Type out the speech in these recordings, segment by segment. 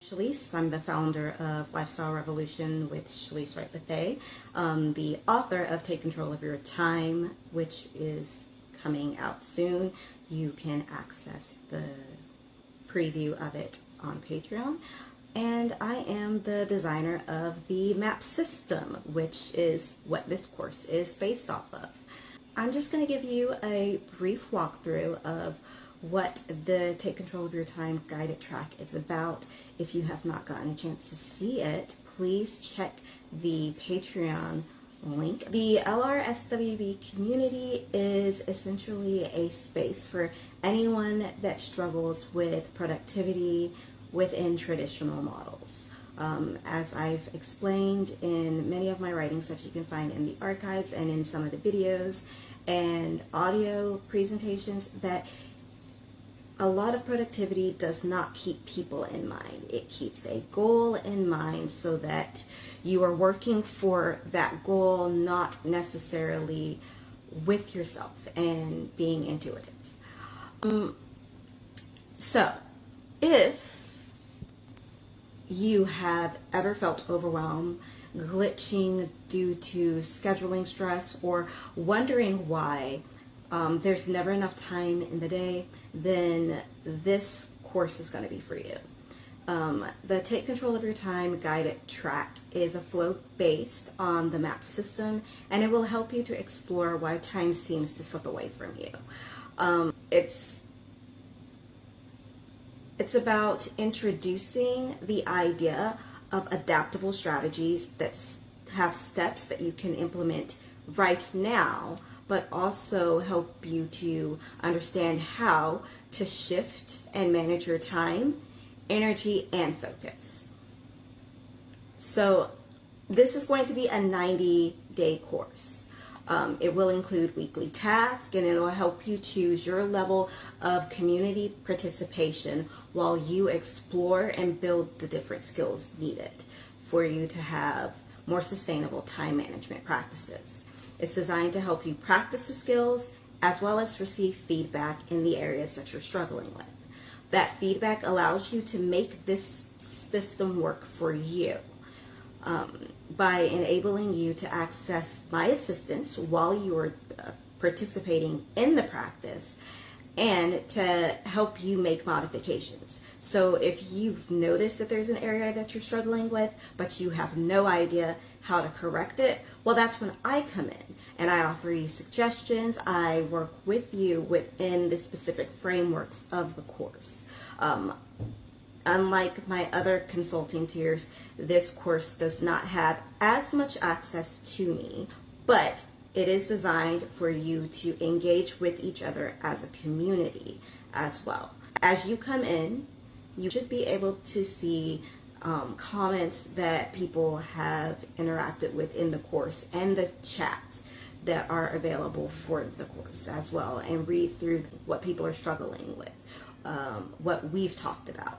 Shalise. I'm the founder of Lifestyle Revolution with Shalise Wright-Bethea, the author of Take Control of Your Time, which is coming out soon. You can access the preview of it on Patreon. And I am the designer of the map system, which is what this course is based off of. I'm just going to give you a brief walkthrough of what the Take Control of Your Time guided track is about. If you have not gotten a chance to see it, please check the Patreon link. The LRSWB community is essentially a space for anyone that struggles with productivity within traditional models. As I've explained in many of my writings that you can find in the archives and in some of the videos and audio presentations, that a lot of productivity does not keep people in mind. It keeps a goal in mind so that you are working for that goal, not necessarily with yourself and being intuitive. So if you have ever felt overwhelmed, glitching due to scheduling stress, or wondering why there's never enough time in the day, then this course is going to be for you. The Take Control of Your Time guided track is a flow based on the map system, and it will help you to explore why time seems to slip away from you. It's about introducing the idea of adaptable strategies that have steps that you can implement right now, but also help you to understand how to shift and manage your time, energy, and focus. So this is going to be a 90-day course. It will include weekly tasks, and it will help you choose your level of community participation while you explore and build the different skills needed for you to have more sustainable time management practices. It's designed to help you practice the skills as well as receive feedback in the areas that you're struggling with. That feedback allows you to make this system work for you by enabling you to access my assistance while you are participating in the practice and to help you make modifications. So if you've noticed that there's an area that you're struggling with, but you have no idea how to correct it, well, that's when I come in and I offer you suggestions. I work with you within the specific frameworks of the course. Unlike my other consulting tiers, this course does not have as much access to me, but it is designed for you to engage with each other as a community as well. As you come in, you should be able to see comments that people have interacted with in the course and the chat that are available for the course as well, and read through what people are struggling with, what we've talked about.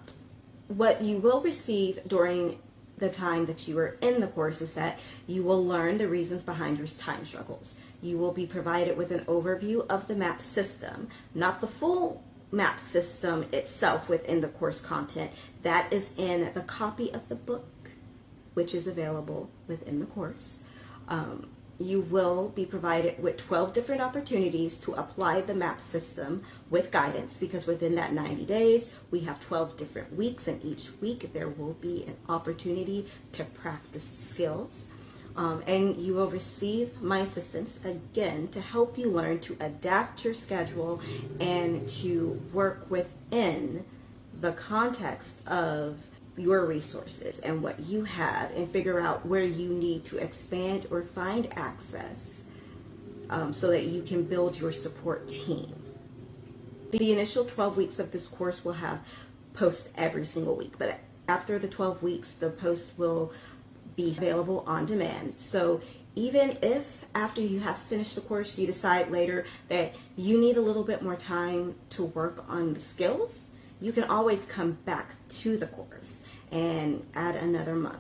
What you will receive during the time that you are in the course is that you will learn the reasons behind your time struggles. You will be provided with an overview of the map system, not the full map system itself within the course content. That is in the copy of the book, which is available within the course. You will be provided with 12 different opportunities to apply the map system with guidance, because within that 90 days, we have 12 different weeks, and each week there will be an opportunity to practice the skills. And you will receive my assistance again to help you learn to adapt your schedule and to work within the context of your resources and what you have, and figure out where you need to expand or find access so that you can build your support team. The initial 12 weeks of this course will have posts every single week, but after the 12 weeks, the post will be available on demand. So even if after you have finished the course, you decide later that you need a little bit more time to work on the skills, you can always come back to the course and add another month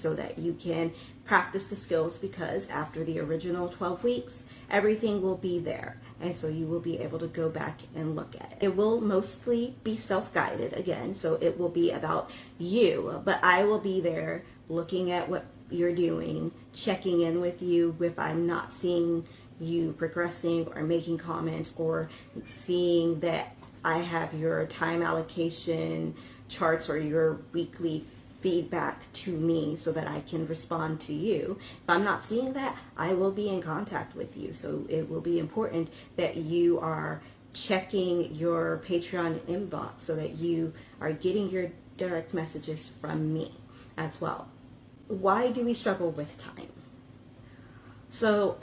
so that you can practice the skills, because after the original 12 weeks, everything will be there. And so you will be able to go back and look at it. It will mostly be self-guided again, so it will be about you, but I will be there looking at what you're doing, checking in with you if I'm not seeing you progressing or making comments, or seeing that I have your time allocation charts or your weekly feedback to me so that I can respond to you. If I'm not seeing that, I will be in contact with you. So it will be important that you are checking your Patreon inbox so that you are getting your direct messages from me as well. Why do we struggle with time? So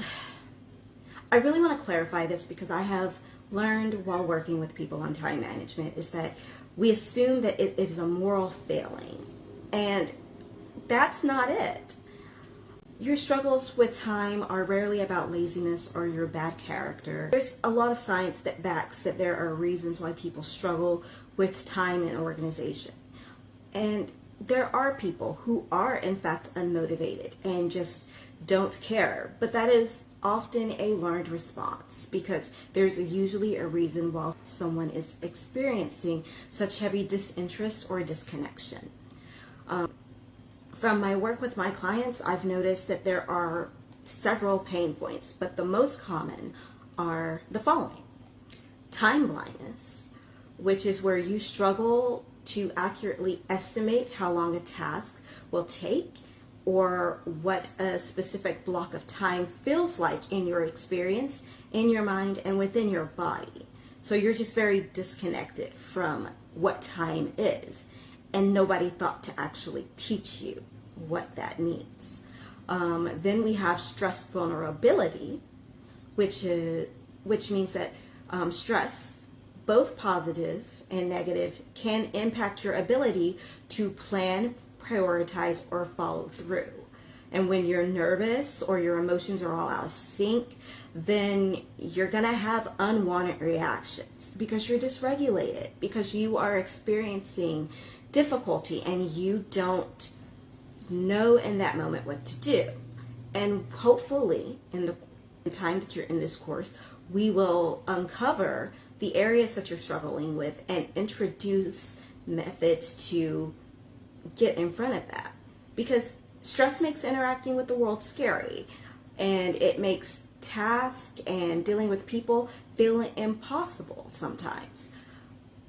I really want to clarify this, because I have learned while working with people on time management is that we assume that it is a moral failing. And that's not it. Your struggles with time are rarely about laziness or your bad character. There's a lot of science that backs that there are reasons why people struggle with time and organization. And there are people who are in fact unmotivated and just don't care. But that is often a learned response, because there's usually a reason why someone is experiencing such heavy disinterest or disconnection. From my work with my clients, I've noticed that there are several pain points, but the most common are the following. Time blindness, which is where you struggle to accurately estimate how long a task will take or what a specific block of time feels like in your experience, in your mind, and within your body. So you're just very disconnected from what time is. And nobody thought to actually teach you what that means. Then we have stress vulnerability, which means that stress, both positive and negative, can impact your ability to plan, prioritize, or follow through. And when you're nervous or your emotions are all out of sync, then you're gonna have unwanted reactions because you're dysregulated, because you are experiencing difficulty and you don't know in that moment what to do. And hopefully in the time that you're in this course, we will uncover the areas that you're struggling with and introduce methods to get in front of that. Because stress makes interacting with the world scary, and it makes task and dealing with people feel impossible sometimes.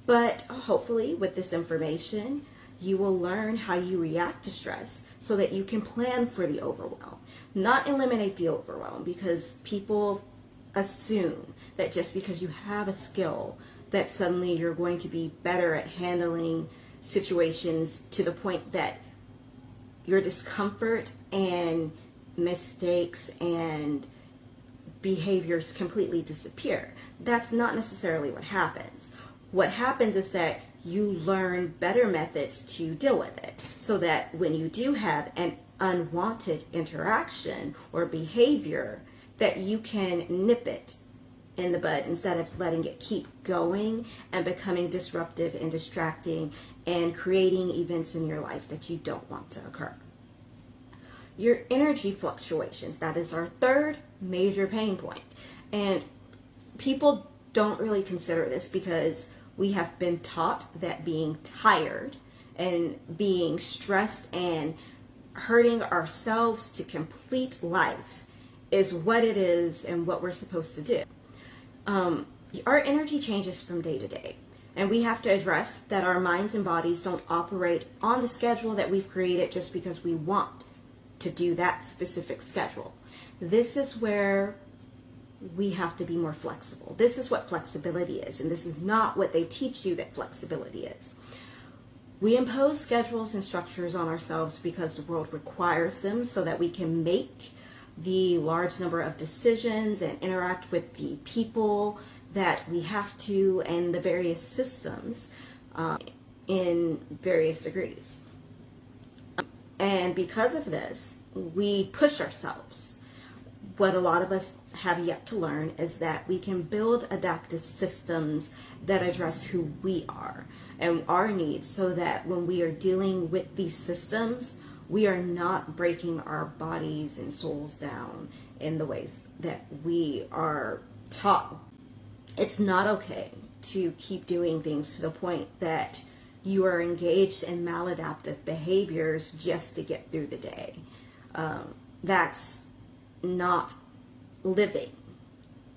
But hopefully with this information, you will learn how you react to stress so that you can plan for the overwhelm, not eliminate the overwhelm, because people assume that just because you have a skill that suddenly you're going to be better at handling situations to the point that your discomfort and mistakes and behaviors completely disappear. That's not necessarily what happens. What happens is that you learn better methods to deal with it, so that when you do have an unwanted interaction or behavior, that you can nip it in the bud instead of letting it keep going and becoming disruptive and distracting and creating events in your life that you don't want to occur. Your energy fluctuations, that is our third major pain point. And people don't really consider this because we have been taught that being tired and being stressed and hurting ourselves to complete life is what it is and what we're supposed to do. Our energy changes from day to day, and we have to address that our minds and bodies don't operate on the schedule that we've created just because we want to do that specific schedule. This is where we have to be more flexible. This is what flexibility is, and this is not what they teach you that flexibility is. We impose schedules and structures on ourselves because the world requires them so that we can make the large number of decisions and interact with the people that we have to and the various systems in various degrees. And because of this, we push ourselves. What a lot of us have yet to learn is that we can build adaptive systems that address who we are and our needs, so that when we are dealing with these systems, we are not breaking our bodies and souls down in the ways that we are taught. It's not okay to keep doing things to the point that you are engaged in maladaptive behaviors just to get through the day. That's not living.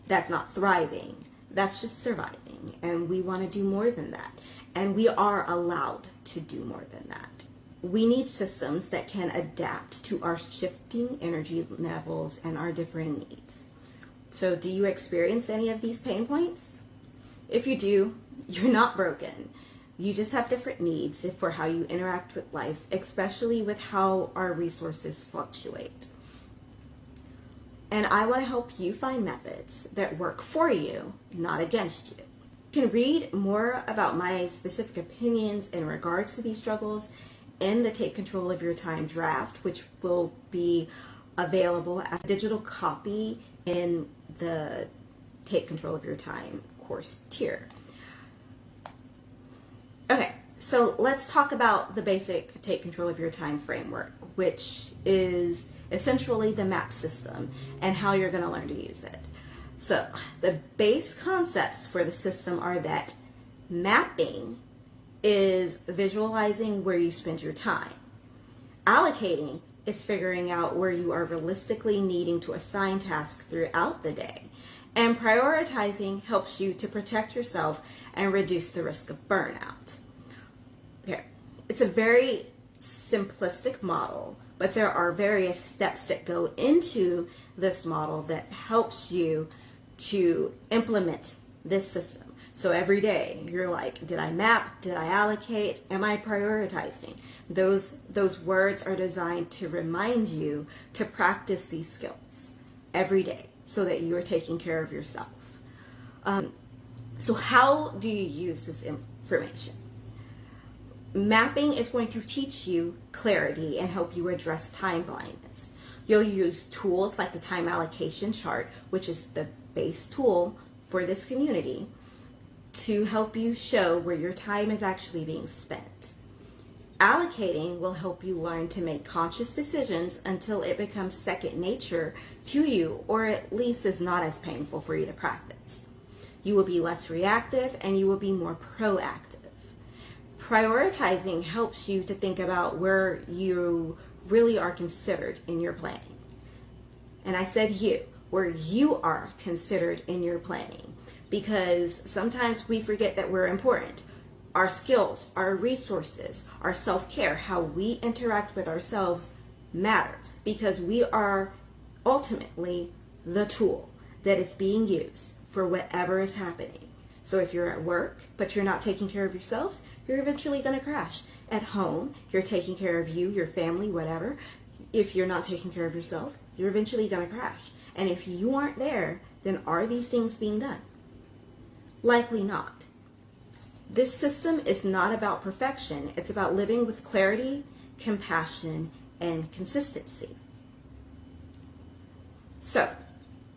That's not thriving. That's just surviving. And we want to do more than that. And we are allowed to do more than that. We need systems that can adapt to our shifting energy levels and our differing needs. So do you experience any of these pain points? If you do, you're not broken. You just have different needs for how you interact with life, especially with how our resources fluctuate. And I want to help you find methods that work for you, not against you. You can read more about my specific opinions in regards to these struggles in the Take Control of Your Time draft, which will be available as a digital copy in the Take Control of Your Time course tier. Okay, so let's talk about the basic Take Control of Your Time framework, which is essentially the MAP system and how you're going to learn to use it. So the base concepts for the system are that mapping is visualizing where you spend your time. Allocating is figuring out where you are realistically needing to assign tasks throughout the day. And prioritizing helps you to protect yourself and reduce the risk of burnout. Okay, it's a very simplistic model, but there are various steps that go into this model that helps you to implement this system. So every day you're like, did I map? Did I allocate? Am I prioritizing? Those words are designed to remind you to practice these skills every day so that you are taking care of yourself. So how do you use this information? Mapping is going to teach you clarity and help you address time blindness. You'll use tools like the Time Allocation Chart, which is the base tool for this community, to help you show where your time is actually being spent. Allocating will help you learn to make conscious decisions until it becomes second nature to you, or at least is not as painful for you to practice. You will be less reactive and you will be more proactive. Prioritizing helps you to think about where you really are considered in your planning. And I said where you are considered in your planning, because sometimes we forget that we're important. Our skills, our resources, our self-care, how we interact with ourselves matters, because we are ultimately the tool that is being used for whatever is happening. So if you're at work, but you're not taking care of yourselves, you're eventually going to crash. At home, you're taking care of you, your family, whatever. If you're not taking care of yourself, you're eventually going to crash. And if you aren't there, then are these things being done? Likely not. This system is not about perfection. It's about living with clarity, compassion, and consistency. So,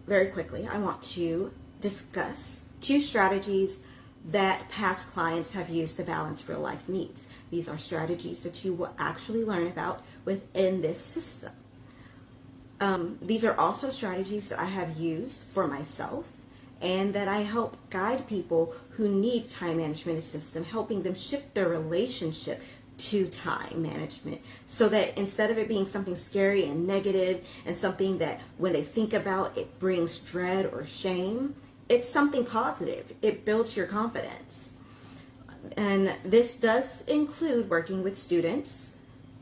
very quickly, I want to discuss 2 strategies that past clients have used to balance real life needs. These are strategies that you will actually learn about within this system. These are also strategies that I have used for myself and that I help guide people who need time management system, helping them shift their relationship to time management so that instead of it being something scary and negative and something that when they think about it brings dread or shame, it's something positive. It builds your confidence. And this does include working with students,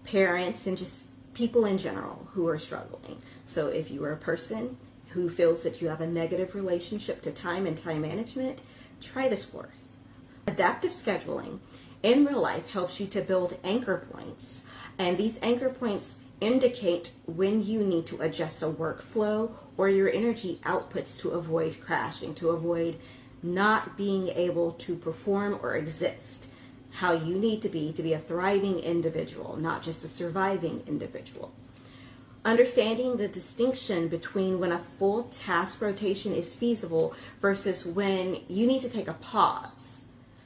parents, and just people in general who are struggling. So if you are a person who feels that you have a negative relationship to time and time management, try this course. Adaptive scheduling in real life helps you to build anchor points. And these anchor points indicate when you need to adjust a workflow or your energy outputs to avoid crashing, to avoid not being able to perform or exist how you need to be a thriving individual, not just a surviving individual. Understanding the distinction between when a full task rotation is feasible versus when you need to take a pause.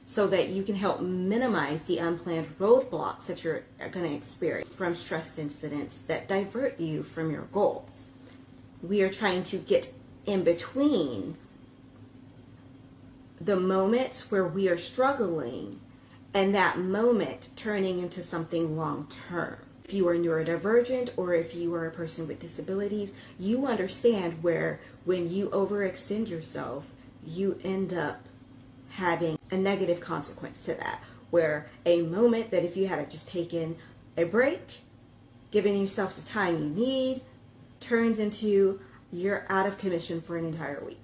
so that you can help minimize the unplanned roadblocks that you're going to experience from stress incidents that divert you from your goals. We are trying to get in between the moments where we are struggling and that moment turning into something long term. If you are neurodivergent or if you are a person with disabilities, you understand where when you overextend yourself, you end up having a negative consequence to that, where a moment that if you had just taken a break, giving yourself the time you need, turns into you're out of commission for an entire week.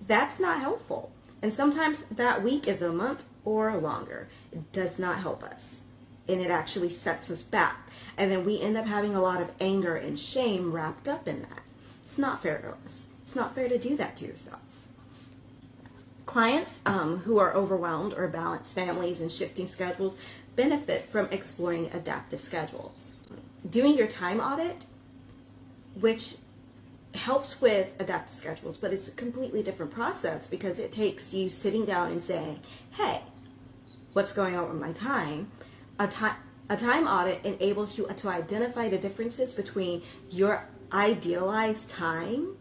That's not helpful. And sometimes that week is a month or longer. It does not help us. And it actually sets us back. And then we end up having a lot of anger and shame wrapped up in that. It's not fair to us. It's not fair to do that to yourself. Clients who are overwhelmed or balanced families and shifting schedules benefit from exploring adaptive schedules. Doing your time audit, which helps with adaptive schedules, but it's a completely different process because it takes you sitting down and saying, hey, what's going on with my time? A time audit enables you to identify the differences between your idealized time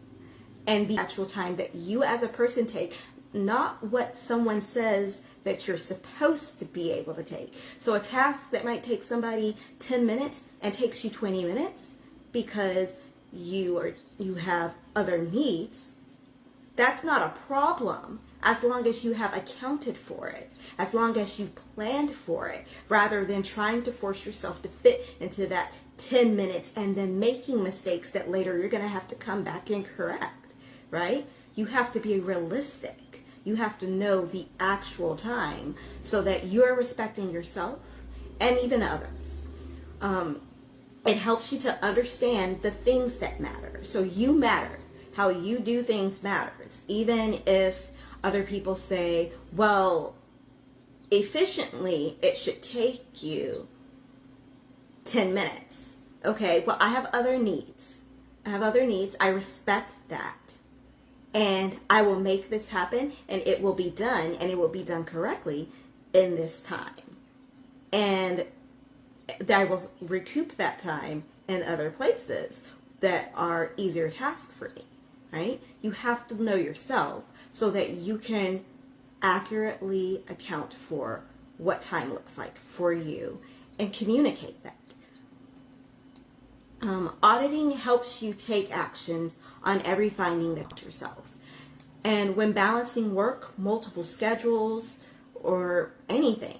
and the actual time that you as a person take, not what someone says that you're supposed to be able to take. So a task that might take somebody 10 minutes and takes you 20 minutes because you have other needs, that's not a problem as long as you have accounted for it, as long as you've planned for it, rather than trying to force yourself to fit into that 10 minutes and then making mistakes that later you're going to have to come back and correct, right? You have to be realistic. You have to know the actual time so that you're respecting yourself and even others. It helps you to understand the things that matter. So you matter. How you do things matters. Even if other people say, well, efficiently, it should take you 10 minutes. Okay, well, I have other needs. I respect that. And I will make this happen, and it will be done, and it will be done correctly in this time. And I will recoup that time in other places that are easier tasks for me, right? You have to know yourself so that you can accurately account for what time looks like for you and communicate that. Auditing helps you take actions on every finding that yourself. And when balancing work, multiple schedules, or anything,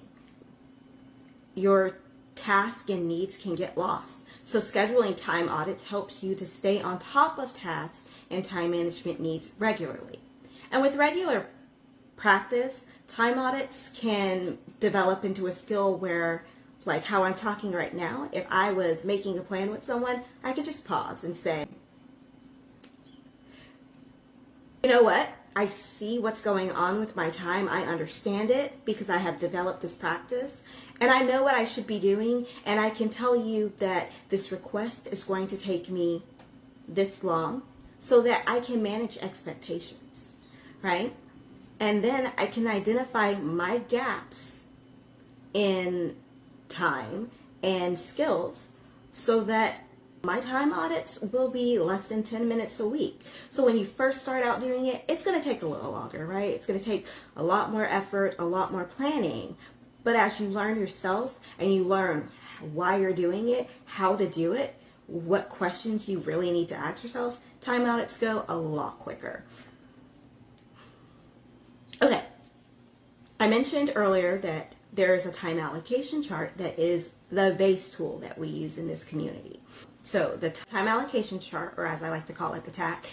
your tasks and needs can get lost. So scheduling time audits helps you to stay on top of tasks and time management needs regularly. And with regular practice, time audits can develop into a skill where, like how I'm talking right now, if I was making a plan with someone, I could just pause and say, you know what? I see what's going on with my time. I understand it because I have developed this practice and I know what I should be doing. And I can tell you that this request is going to take me this long so that I can manage expectations, right? And then I can identify my gaps in time and skills so that my time audits will be less than 10 minutes a week. So when you first start out doing it, it's going to take a little longer, right? It's going to take a lot more effort, a lot more planning. But as you learn yourself and you learn why you're doing it, how to do it, what questions you really need to ask yourselves, time audits go a lot quicker. Okay, I mentioned earlier that there is a time allocation chart that is the base tool that we use in this community. So the time allocation chart, or as I like to call it, the TAC,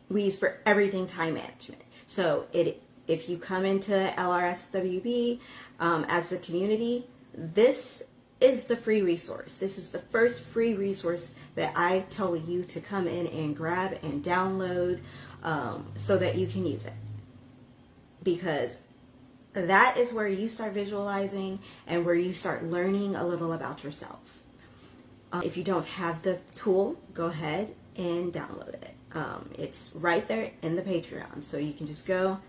we use for everything time management. So if you come into LRSWB as a community, this is the free resource. This is the first free resource that I tell you to come in and grab and download so that you can use it. Because that is where you start visualizing and where you start learning a little about yourself. If you don't have the tool, go ahead and download it. It's right there in the Patreon. So you can just go,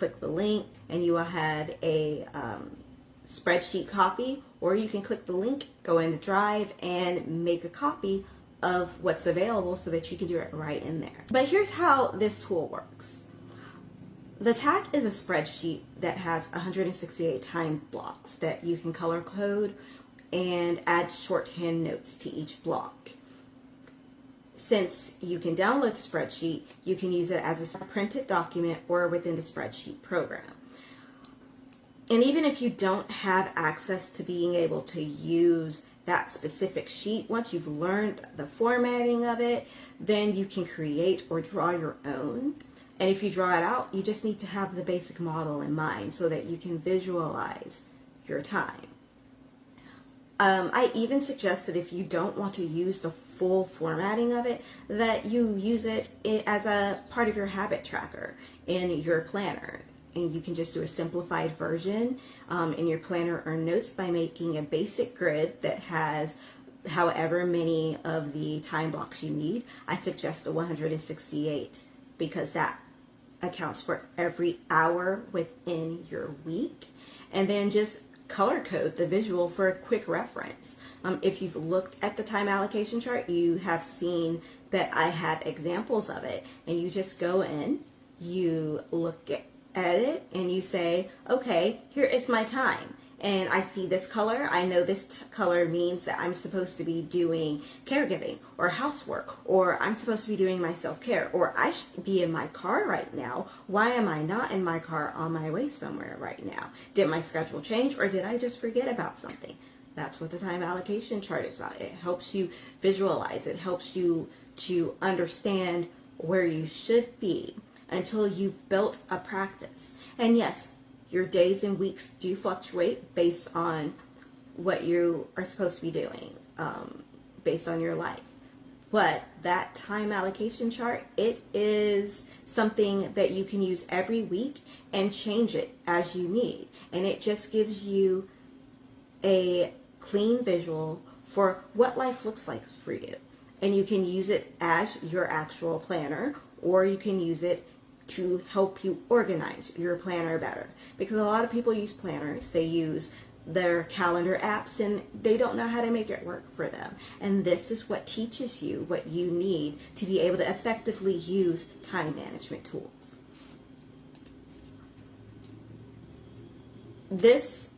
click the link and you will have a spreadsheet copy, or you can click the link, go into Drive, and make a copy of what's available so that you can do it right in there. But here's how this tool works. The TAC is a spreadsheet that has 168 time blocks that you can color code and add shorthand notes to each block. Since you can download the spreadsheet, you can use it as a printed document or within the spreadsheet program. And even if you don't have access to being able to use that specific sheet, once you've learned the formatting of it, then you can create or draw your own. And if you draw it out, you just need to have the basic model in mind so that you can visualize your time. I even suggest that if you don't want to use the full formatting of it, that you use it as a part of your habit tracker in your planner. And you can just do a simplified version in your planner or notes by making a basic grid that has however many of the time blocks you need. I suggest a 168 because that accounts for every hour within your week. And then just color code the visual for a quick reference. If you've looked at the time allocation chart, you have seen that I have examples of it, and you just go in, you look at it, and you say, okay, here is my time. And I see this color. I know this color means that I'm supposed to be doing caregiving or housework, or I'm supposed to be doing my self-care, or I should be in my car right now. Why am I not in my car on my way somewhere right now? Did my schedule change, or did I just forget about something? That's what the time allocation chart is about. It helps you visualize. It helps you to understand where you should be until you've built a practice. And yes, your days and weeks do fluctuate based on what you are supposed to be doing, based on your life. But that time allocation chart, it is something that you can use every week and change it as you need. And it just gives you a clean visual for what life looks like for you. And you can use it as your actual planner, or you can use it to help you organize your planner better. Because a lot of people use planners, they use their calendar apps, and they don't know how to make it work for them. And this is what teaches you what you need to be able to effectively use time management tools. This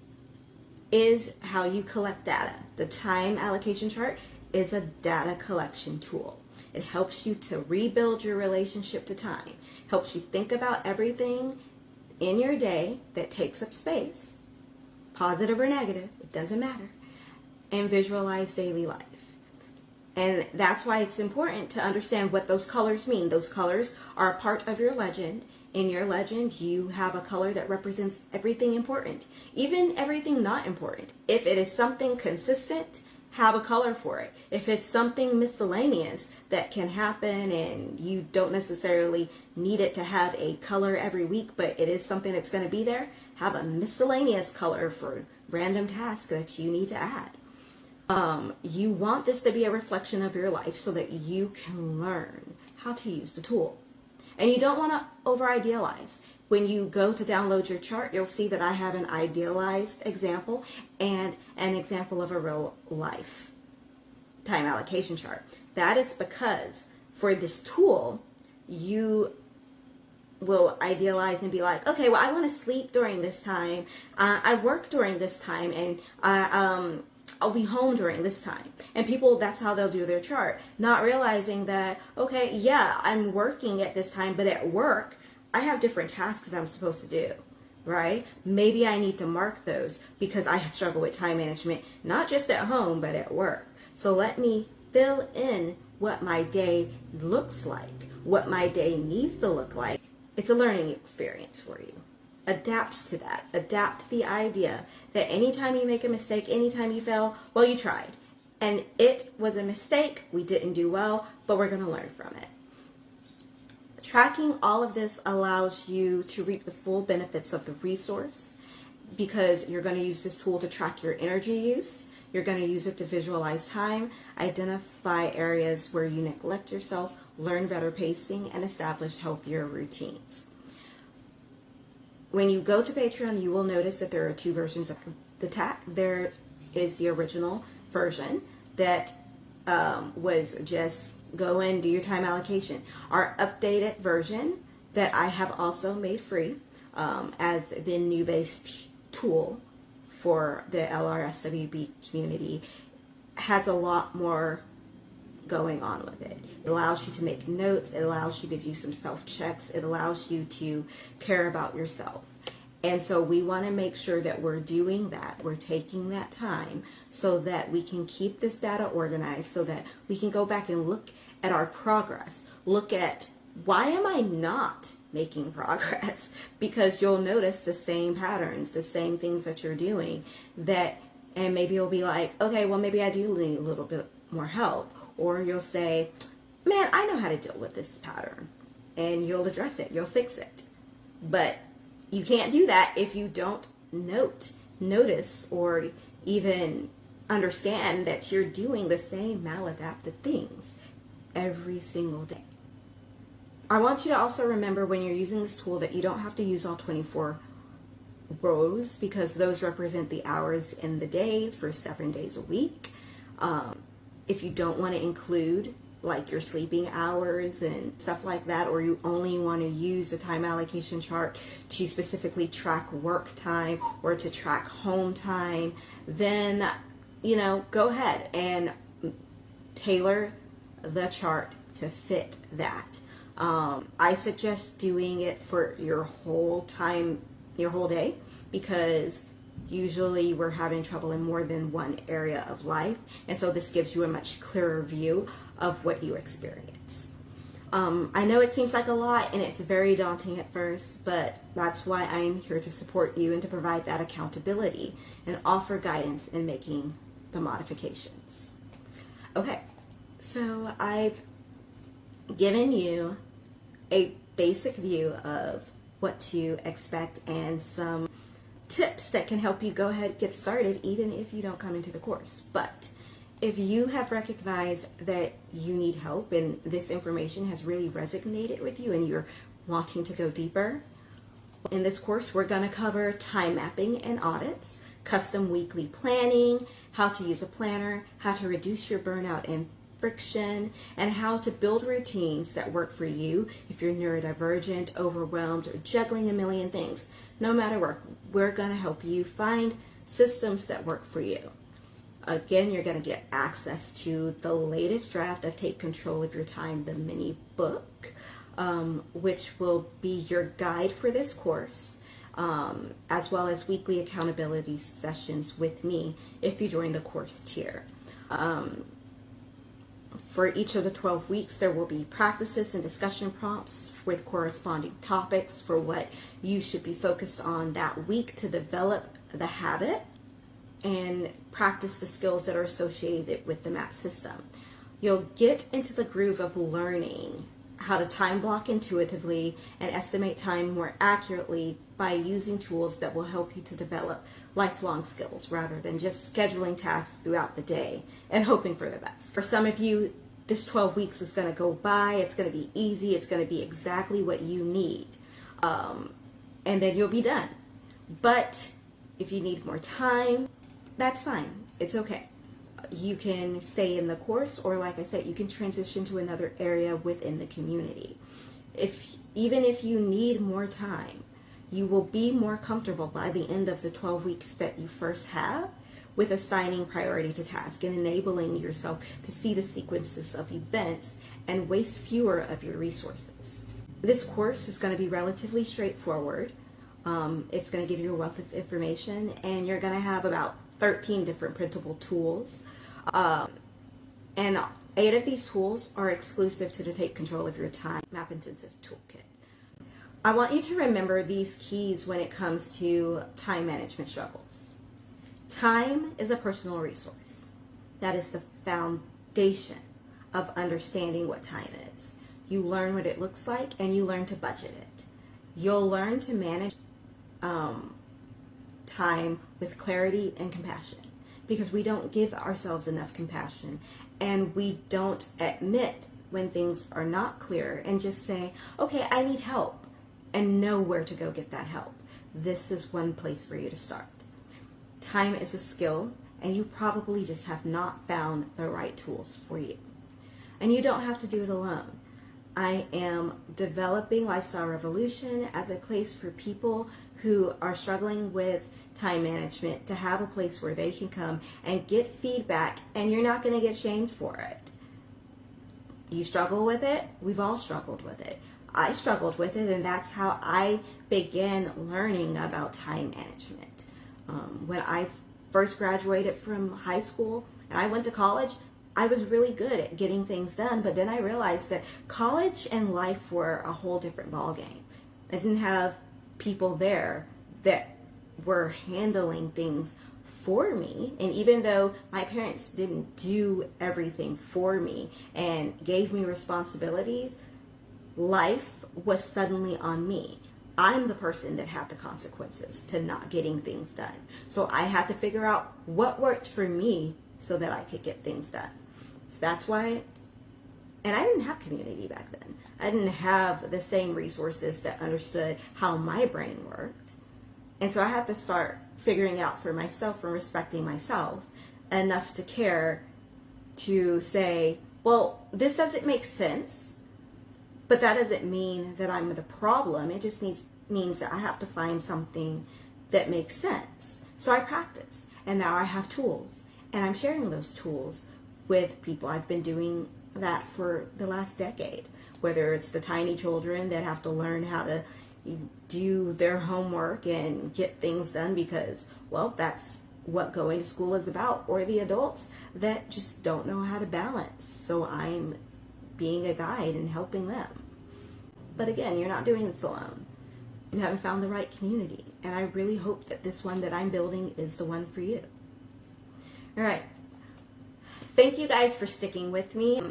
is how you collect data. The time allocation chart is a data collection tool. It helps you to rebuild your relationship to time. Helps you think about everything in your day that takes up space, positive or negative, it doesn't matter, and visualize daily life. And that's why it's important to understand what those colors mean. Those colors are a part of your legend. In your legend, you have a color that represents everything important, even everything not important. If it is something consistent, have a color for it. If it's something miscellaneous that can happen and you don't necessarily need it to have a color every week, but it is something that's going to be there, have a miscellaneous color for random tasks that you need to add. You want this to be a reflection of your life so that you can learn how to use the tool. And you don't want to over-idealize. When you go to download your chart, you'll see that I have an idealized example and an example of a real life time allocation chart. That is because for this tool, you will idealize and be like, okay, well, I want to sleep during this time. I work during this time, and I'll be home during this time. And people, that's how they'll do their chart, not realizing that, okay, yeah, I'm working at this time, but at work, I have different tasks that I'm supposed to do, right? Maybe I need to mark those because I struggle with time management, not just at home, but at work. So let me fill in what my day looks like, what my day needs to look like. It's a learning experience for you. Adapt to that. Adapt the idea that anytime you make a mistake, anytime you fail, well, you tried. And it was a mistake, we didn't do well, but we're going to learn from it. Tracking all of this allows you to reap the full benefits of the resource because you're going to use this tool to track your energy use. You're going to use it to visualize time, identify areas where you neglect yourself, learn better pacing, and establish healthier routines. when you go to Patreon, you will notice that there are two versions of the TAC. There is the original version that was just go and do your time allocation. Our updated version that I have also made free as the new based tool for the LRSWB community has a lot more going on with it. It allows you to make notes, it allows you to do some self-checks, it allows you to care about yourself. And so we want to make sure that we're doing that, we're taking that time so that we can keep this data organized, so that we can go back and look at our progress, look at why am I not making progress? Because you'll notice the same patterns, the same things that you're doing that, and maybe you'll be like, okay, well maybe I do need a little bit more help. Or you'll say, man, I know how to deal with this pattern, and you'll address it, you'll fix it. But you can't do that if you don't notice, or even understand that you're doing the same maladaptive things every single day. I want you to also remember when you're using this tool that you don't have to use all 24 rows, because those represent the hours in the days for 7 days a week. If you don't want to include like your sleeping hours and stuff like that, or you only want to use the time allocation chart to specifically track work time or to track home time, then, you know, go ahead and tailor the chart to fit that. I suggest doing it for your whole time, your whole day, because usually we're having trouble in more than one area of life, and so this gives you a much clearer view of what you experience. I know it seems like a lot and it's very daunting at first, but that's why I'm here to support you and to provide that accountability and offer guidance in making the modifications. Okay, so I've given you a basic view of what to expect and some tips that can help you go ahead and get started even if you don't come into the course. But if you have recognized that you need help and this information has really resonated with you and you're wanting to go deeper, in this course we're going to cover time mapping and audits, custom weekly planning, how to use a planner, how to reduce your burnout and friction, and how to build routines that work for you if you're neurodivergent, overwhelmed, or juggling a million things. No matter what, we're going to help you find systems that work for you. Again, you're going to get access to the latest draft of Take Control of Your Time, the mini book, which will be your guide for this course, as well as weekly accountability sessions with me if you join the course tier. For each of the 12 weeks, there will be practices and discussion prompts with corresponding topics for what you should be focused on that week to develop the habit and practice the skills that are associated with the MAP system. You'll get into the groove of learning how to time block intuitively and estimate time more accurately by using tools that will help you to develop lifelong skills rather than just scheduling tasks throughout the day and hoping for the best. For some of you, this 12 weeks is going to go by, it's going to be easy, it's going to be exactly what you need, and then you'll be done. But if you need more time, that's fine, it's okay. You can stay in the course, or like I said, you can transition to another area within the community. Even if you need more time, you will be more comfortable by the end of the 12 weeks that you first have with assigning priority to tasks and enabling yourself to see the sequences of events and waste fewer of your resources. This course is going to be relatively straightforward. It's going to give you a wealth of information, and you're going to have about 13 different printable tools. And 8 of these tools are exclusive to the Take Control of Your Time Map Intensive Toolkit. I want you to remember these keys when it comes to time management struggles. Time is a personal resource. That is the foundation of understanding what time is. You learn what it looks like and you learn to budget it. You'll learn to manage time with clarity and compassion, because we don't give ourselves enough compassion and we don't admit when things are not clear and just say, okay, I need help, and know where to go get that help. this is one place for you to start. Time is a skill, and you probably just have not found the right tools for you. And you don't have to do it alone. I am developing Lifestyle Revolution as a place for people who are struggling with time management to have a place where they can come and get feedback, and you're not going to get shamed for it. You struggle with it? We've all struggled with it. I struggled with it, and that's how I began learning about time management. When I first graduated from high school and I went to college, I was really good at getting things done, but then I realized that college and life were a whole different ballgame. I didn't have people there that were handling things for me, and even though my parents didn't do everything for me and gave me responsibilities, life was suddenly on me. I'm the person that had the consequences to not getting things done. So I had to figure out what worked for me so that I could get things done. So that's why, and I didn't have community back then. I didn't have the same resources that understood how my brain worked. And so I had to start figuring out for myself and respecting myself enough to care to say, well, this doesn't make sense. But that doesn't mean that I'm the problem. It just means that I have to find something that makes sense. So I practice, and now I have tools, and I'm sharing those tools with people. I've been doing that for the last decade, whether it's the tiny children that have to learn how to do their homework and get things done because, well, that's what going to school is about, or the adults that just don't know how to balance. So I'm being a guide and helping them. But again, you're not doing this alone. You haven't found the right community. And I really hope that this one that I'm building is the one for you. All right. Thank you guys for sticking with me.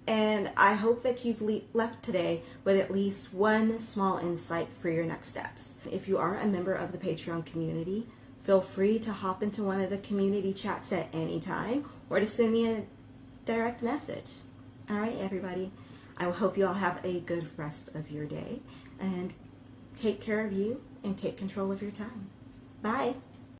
And I hope that you've left today with at least one small insight for your next steps. If you are a member of the Patreon community, feel free to hop into one of the community chats at any time or to send me a direct message. All right, everybody. I hope you all have a good rest of your day, and take care of you and take control of your time. Bye.